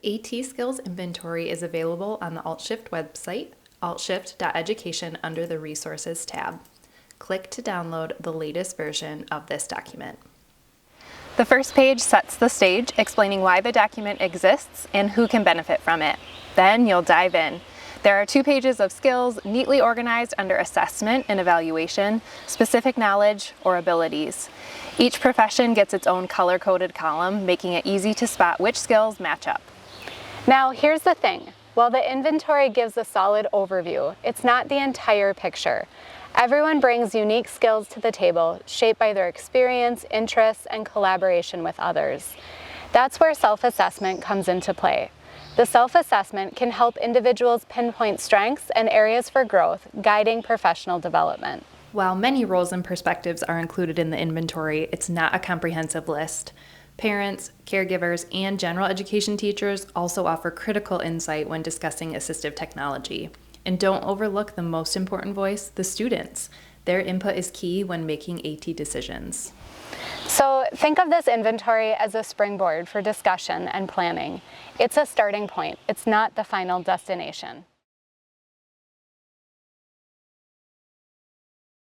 ATSkills inventory is available on the AltShift website, ATShift.education, under the Resources tab. Click to download the latest version of this document. The first page sets the stage, explaining why the document exists and who can benefit from it. Then you'll dive in. There are 2 pages of skills neatly organized under assessment and evaluation, specific knowledge, or abilities. Each profession gets its own color-coded column, making it easy to spot which skills match up. Now, here's the thing. While the inventory gives a solid overview, it's not the entire picture. Everyone brings unique skills to the table, shaped by their experience, interests, and collaboration with others. That's where self-assessment comes into play. The self-assessment can help individuals pinpoint strengths and areas for growth, guiding professional development. While many roles and perspectives are included in the inventory, it's not a comprehensive list. Parents, caregivers, and general education teachers also offer critical insight when discussing assistive technology. And don't overlook the most important voice, the students. Their input is key when making AT decisions. So think of this inventory as a springboard for discussion and planning. It's a starting point. It's not the final destination.